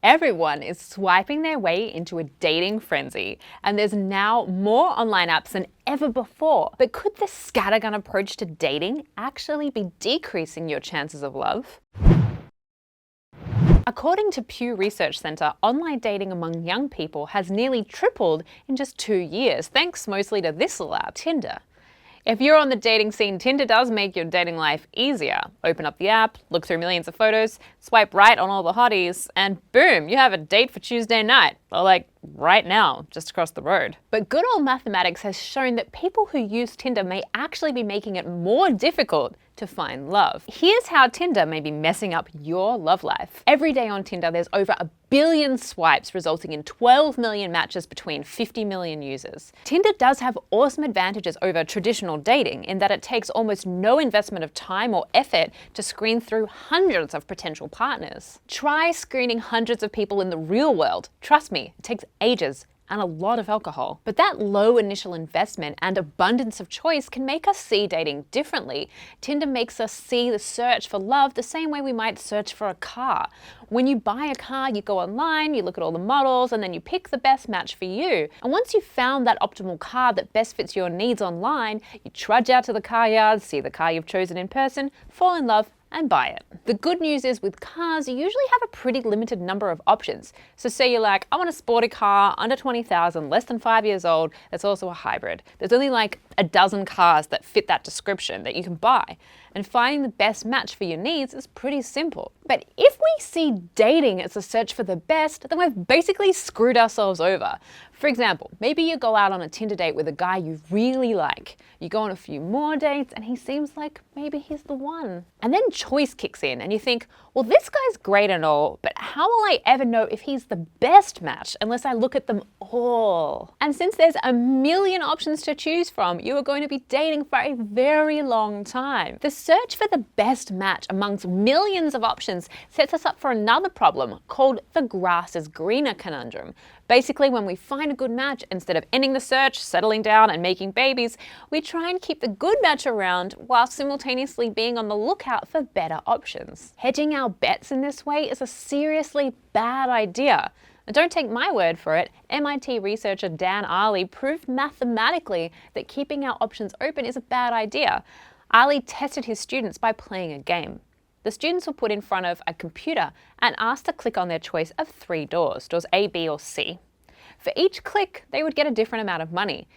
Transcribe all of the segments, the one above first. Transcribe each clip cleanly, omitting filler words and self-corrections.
Everyone is swiping their way into a dating frenzy, and there's now more online apps than ever before. But could this scattergun approach to dating actually be decreasing your chances of love? According to Pew Research Center, online dating among young people has nearly tripled in just 2 years, thanks mostly to this little app, Tinder. If you're on the dating scene, Tinder does make your dating life easier. Open up the app, look through millions of photos, swipe right on all the hotties, and boom, you have a date for Tuesday night. Or like right now, just across the road. But good old mathematics has shown that people who use Tinder may actually be making it more difficult to find love. Here's how Tinder may be messing up your love life. Every day on Tinder, there's over 1 billion swipes, resulting in 12 million matches between 50 million users. Tinder does have awesome advantages over traditional dating in that it takes almost no investment of time or effort to screen through hundreds of potential partners. Try screening hundreds of people in the real world. Trust me, it takes ages and a lot of alcohol. But that low initial investment and abundance of choice can make us see dating differently. Tinder makes us see the search for love the same way we might search for a car. When you buy a car, you go online, you look at all the models, and then you pick the best match for you. And once you've found that optimal car that best fits your needs online, you trudge out to the car yard, see the car you've chosen in person, fall in love, and buy it. The good news is with cars, you usually have a pretty limited number of options. So say you're like, I want a sporty car, under 20,000, less than 5 years old, that's also a hybrid. There's only like a dozen cars that fit that description that you can buy. And finding the best match for your needs is pretty simple. But if we see dating as a search for the best, then we've basically screwed ourselves over. For example, maybe you go out on a Tinder date with a guy you really like. You go on a few more dates and he seems like maybe he's the one. And then choice kicks in and you think, well, this guy's great and all, but how will I ever know if he's the best match unless I look at them all? And since there's a million options to choose from, you are going to be dating for a very long time. The search for the best match amongst millions of options sets us up for another problem called the grass is greener conundrum. Basically, when we find a good match, instead of ending the search, settling down and making babies, we try and keep the good match around while simultaneously being on the lookout for better options. Hedging our bets in this way is a seriously bad idea. And don't take my word for it, MIT researcher Dan Ali proved mathematically that keeping our options open is a bad idea. Ali tested his students by playing a game. The students were put in front of a computer and asked to click on their choice of 3 doors, doors A, B, or C. For each click, they would get a different amount of money.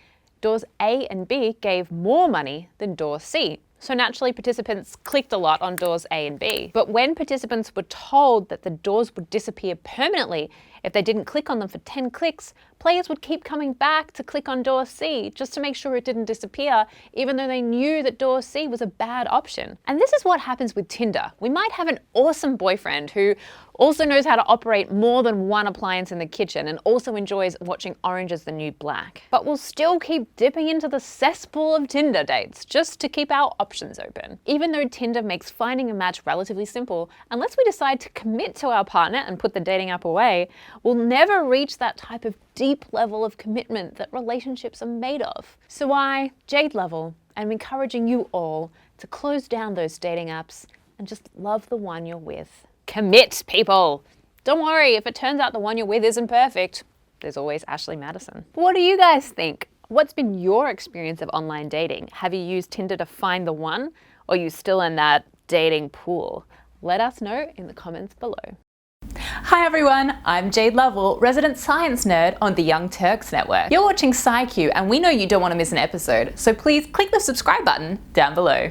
Doors A and B gave more money than door C. So naturally, participants clicked a lot on doors A and B. But when participants were told that the doors would disappear permanently if they didn't click on them for 10 clicks, players would keep coming back to click on door C just to make sure it didn't disappear, even though they knew that door C was a bad option. And this is what happens with Tinder. We might have an awesome boyfriend who also knows how to operate more than one appliance in the kitchen and also enjoys watching Orange is the New Black. But we'll still keep dipping into the cesspool of Tinder dates just to keep our options open. Even though Tinder makes finding a match relatively simple, unless we decide to commit to our partner and put the dating app away, we'll never reach that type of deep level of commitment that relationships are made of. So I, Jade Lovell, am encouraging you all to close down those dating apps and just love the one you're with. Commit, people! Don't worry if it turns out the one you're with isn't perfect. There's always Ashley Madison. What do you guys think? What's been your experience of online dating? Have you used Tinder to find the one? Or are you still in that dating pool? Let us know in the comments below. Hi everyone, I'm Jade Lovell, resident science nerd on the Young Turks Network. You're watching SciQ and we know you don't want to miss an episode, so please click the subscribe button down below.